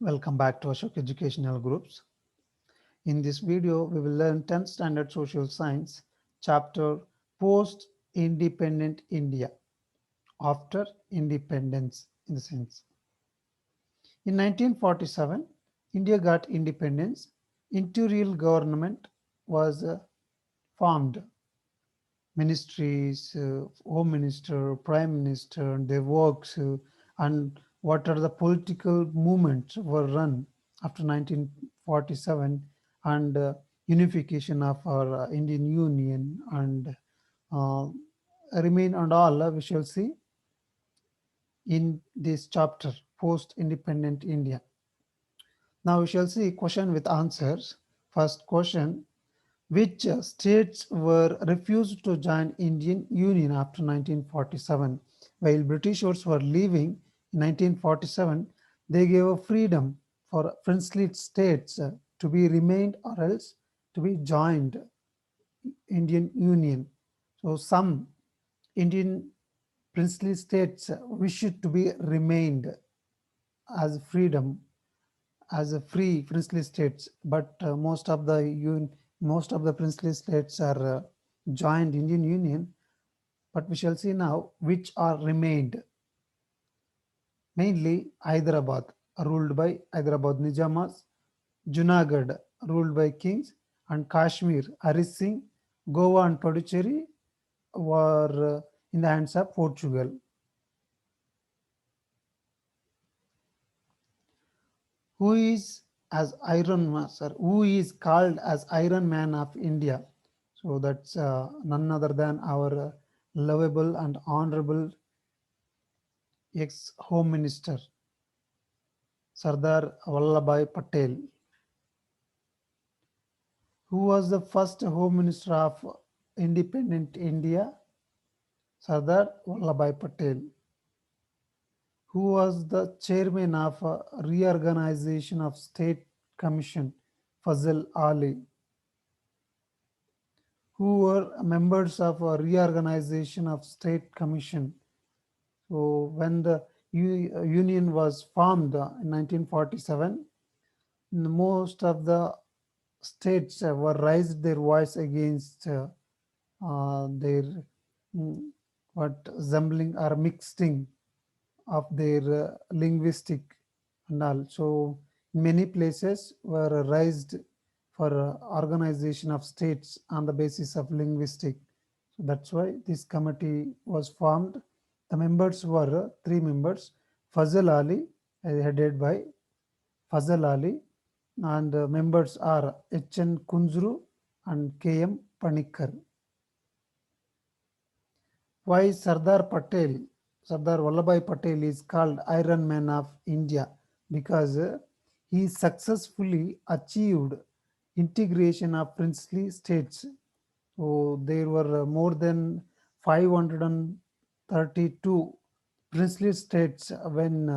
Welcome back to Ashok Educational Groups. In this video, we will learn 10th Standard Social Science, chapter Post-Independent India, after independence in the sense. In 1947, India got independence. Imperial government was formed. Ministries, home minister, prime minister, and their works, and what are the political movements were run after 1947 and unification of our Indian Union and uh, remain and all we shall see in this chapter post-independent India. Now we shall see question with answers. First question: which states were refused to join Indian Union after 1947? While Britishers were leaving in 1947, they gave a freedom for princely states to be remained or else to be joined Indian Union. So some Indian princely states wished to be remained as freedom as a free princely states, but most of the princely states are joined Indian Union. But we shall see now which are remained. Mainly Hyderabad, ruled by Hyderabad Nijamas, Junagadh, ruled by kings, and Kashmir, Hari Singh, Goa and Puducherry were in the hands of Portugal. Who is as Iron Man, sir? Who is called as Iron Man of India? So that's none other than our lovable and honorable ex-Home Minister, Sardar Vallabhbhai Patel, who was the first Home Minister of independent India, Sardar Vallabhbhai Patel, who was the chairman of Reorganization of State Commission, Fazal Ali, who were members of a reorganization of state commission. So when the union was formed in 1947, most of the states were raised their voice against their mm, what resembling or mixing of their linguistic and all. So many places were raised for organization of states on the basis of linguistic. So that's why this committee was formed. The members were three members: Fazal Ali, headed by Fazal Ali, and members are H.N. Kunzru and K.M. Panikkar. Why Sardar Vallabhbhai Patel is called Iron Man of India? Because he successfully achieved integration of princely states. So there were more than 532 princely states when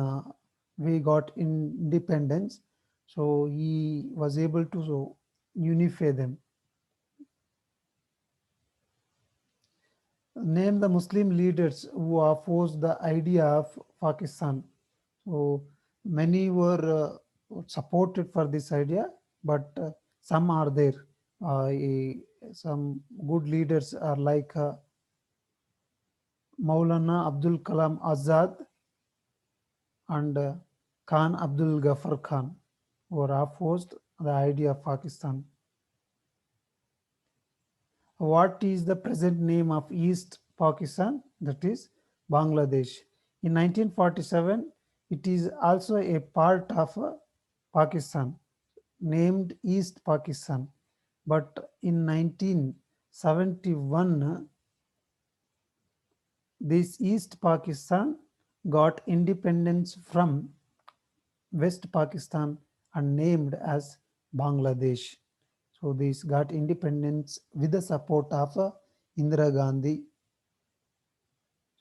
we got independence. So he was able to unify them. Name the Muslim leaders who opposed the idea of Pakistan. So many were supported for this idea, but some are there. Some good leaders are like Maulana Abdul Kalam Azad and Khan Abdul Ghaffar Khan, who were opposed the idea of Pakistan. What is the present name of East Pakistan? That is Bangladesh. In 1947, it is also a part of Pakistan, named East Pakistan. But in 1971, this East Pakistan got independence from West Pakistan and named as Bangladesh. So this got independence with the support of Indira Gandhi.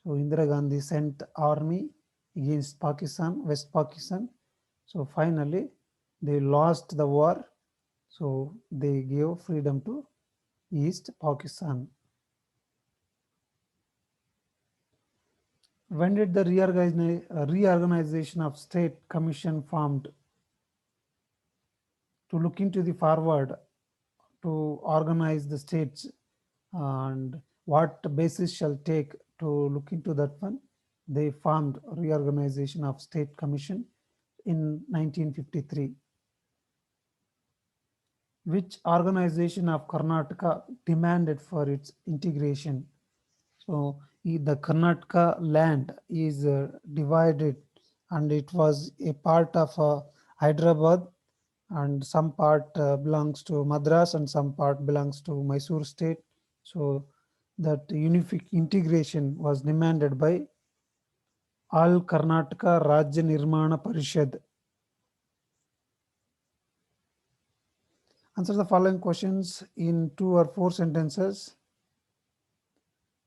So Indira Gandhi sent army against Pakistan, West Pakistan. So finally they lost the war. So they gave freedom to East Pakistan. When did the reorganization of state commission formed? to look into the forward to organize the states and what basis shall take to look into that one. They formed reorganization of state commission in 1953, which organization of Karnataka demanded for its integration. So the Karnataka land is divided, and it was a part of Hyderabad, and some part belongs to Madras, and some part belongs to Mysore state. So that unific integration was demanded by All Karnataka Rajya Nirmana Parishad. Answer the following questions in 2 or 4 sentences.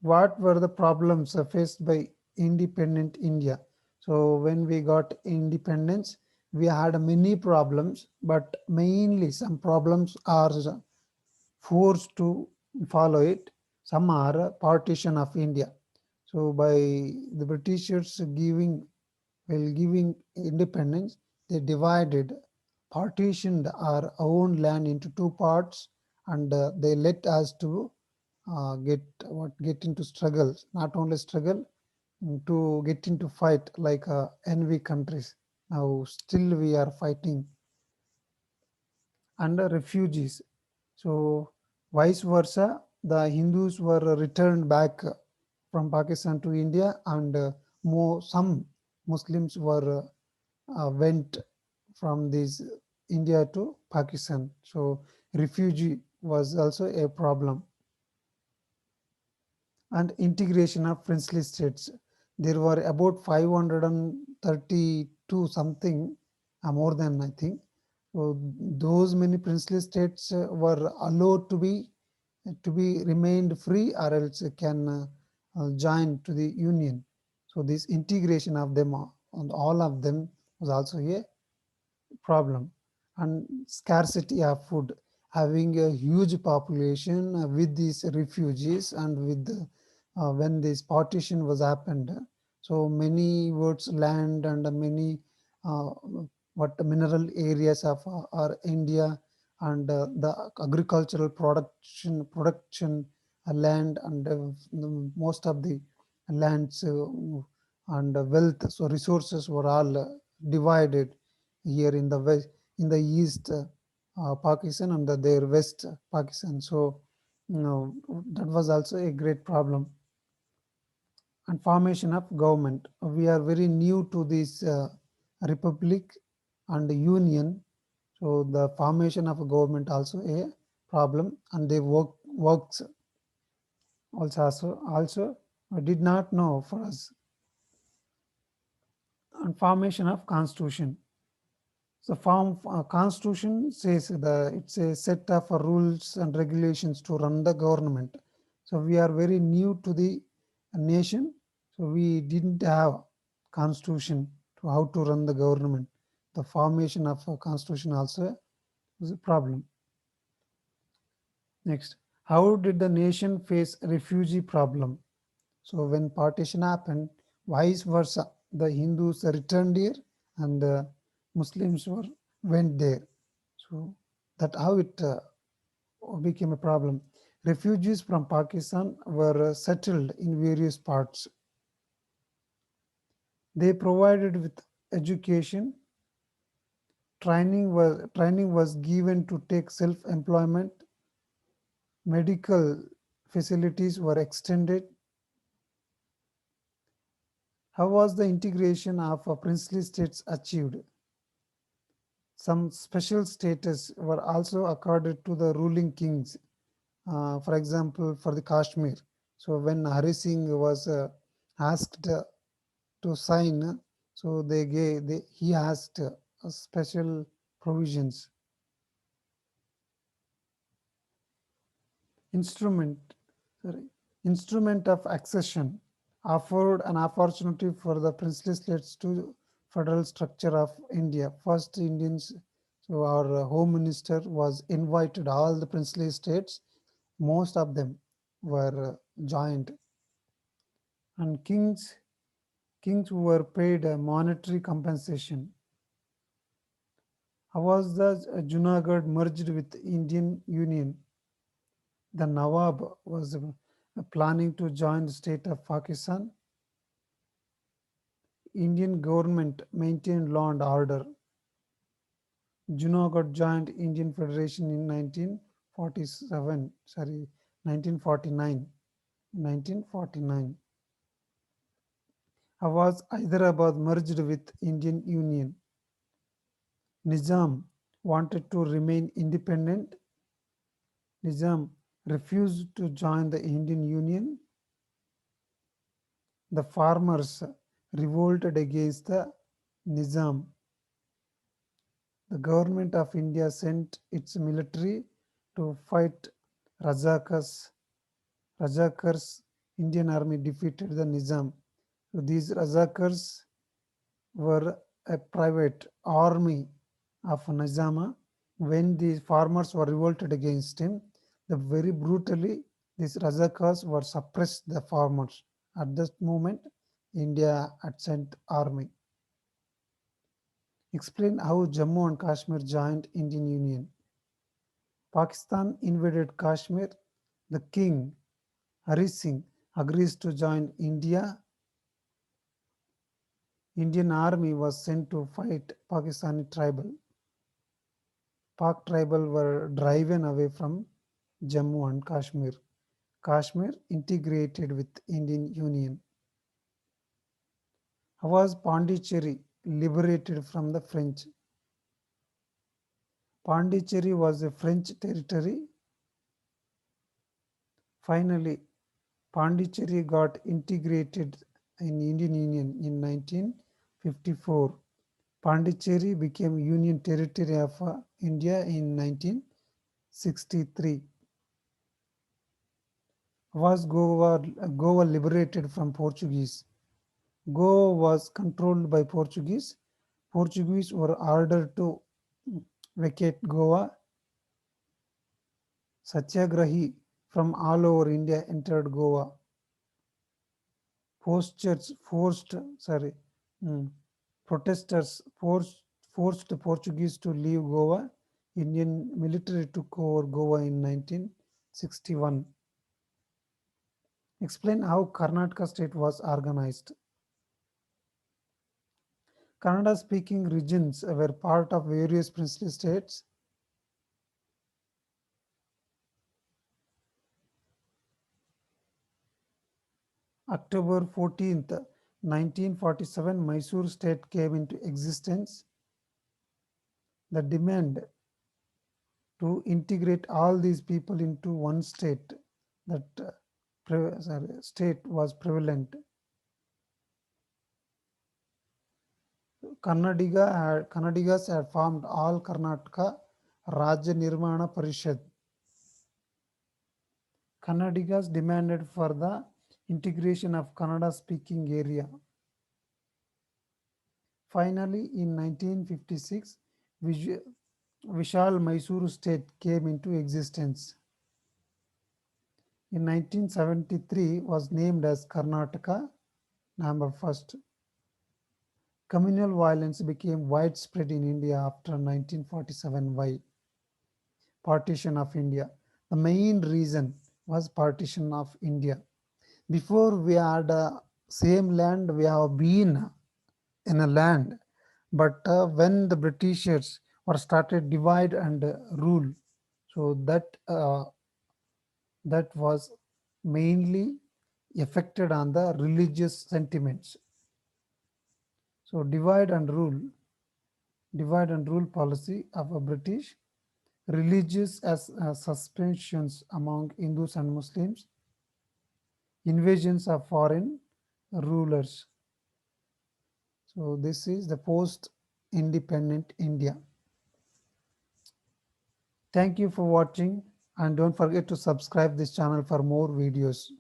What were the problems faced by independent India? So when we got independence, we had many problems, but mainly some problems are forced to follow it. Some are partition of India. So by the Britishers while giving independence, they partitioned our own land into two parts, and they let us to get into struggles, not only struggle, to get into fight like envy countries. Now still we are fighting under refugees. So vice versa, the Hindus were returned back from Pakistan to India, and some Muslims were went from this India to Pakistan. So refugee was also a problem. And integration of princely states. There were about 532 something, more than I think. So those many princely states were allowed to be remained free, or else can join to the union. So this integration of them, on all of them, was also a problem. And scarcity of food, having a huge population with these refugees, and with when this partition was happened, so many words land, and many uh, what mineral areas of our India, and the agricultural production land, and most of the lands and wealth, so resources were all divided here in the west, in the east Pakistan, and their west Pakistan. So that was also a great problem. And formation of government. We are very new to this republic and union, so the formation of a government also a problem, and they works also did not know for us. And formation of constitution. So constitution says it's a set of rules and regulations to run the government. So we are very new to the nation, so we didn't have constitution to how to run the government. The formation of a constitution also was a problem. Next, how did the nation face refugee problem? So when partition happened, vice versa, the Hindus returned here, and the Muslims went there. So that how it became a problem. Refugees from Pakistan were settled in various parts. They provided with education. Training was given to take self-employment. Medical facilities were extended. How was the integration of princely states achieved? Some special status were also accorded to the ruling kings. For example, for the Kashmir. So when Hari Singh was asked to sign, so he asked special provisions. Instrument, sorry, instrument of accession offered an opportunity for the princely states to federal structure of India. First Indians, so our home minister was invited all the princely states. Most of them were joined, and kings were paid a monetary compensation. How was the Junagadh merged with Indian Union? The Nawab was planning to join the state of Pakistan. Indian government maintained law and order. Junagadh joined Indian Federation in 1947, sorry, 1949. 1949. Awaz Hyderabad merged with Indian Union. Nizam wanted to remain independent. Nizam refused to join the Indian Union. The farmers revolted against the Nizam. The government of India sent its military to fight Razakars. Razakars, Indian army defeated the Nizam. So these Razakars were a private army of Nizama. When the farmers were revolted against him, the very brutally these Razakars were suppressed the farmers. At this moment, India had sent army. Explain how Jammu and Kashmir joined Indian Union. Pakistan invaded Kashmir. The king, Hari Singh, agrees to join India. Indian army was sent to fight Pakistani tribal. Pak tribal were driven away from Jammu and Kashmir. Kashmir integrated with Indian Union. How was Pondicherry liberated from the French? Pondicherry was a French territory. Finally, Pondicherry got integrated in Indian Union in 1954. Pondicherry became Union Territory of India in 1963. Was Goa liberated from Portuguese? Goa was controlled by Portuguese. Portuguese were ordered to vacate Goa. Satyagrahi from all over India entered Goa. Posters forced, sorry, mm, protesters forced Portuguese to leave Goa. Indian military took over Goa in 1961. Explain how Karnataka state was organized. Kannada speaking regions were part of various princely states. October 14th, 1947, Mysore state came into existence. The demand to integrate all these people into one state, that state was prevalent. Kannadigas had formed all Karnataka Rajya Nirmana Parishad. Kannadigas demanded for the integration of Kannada speaking area. Finally, in 1956, Vishal Mysuru state came into existence. In 1973 was named as Karnataka, number first. Communal violence became widespread in India after 1947. Why? Partition of India. The main reason was partition of India. Before we had same land, we have been in a land, but when the Britishers were started divide and rule, so that was mainly affected on the religious sentiments. So divide and rule policy of a British, religious as suspensions among Hindus and Muslims, invasions of foreign rulers. So this is the post-independent India. Thank you for watching and don't forget to subscribe this channel for more videos.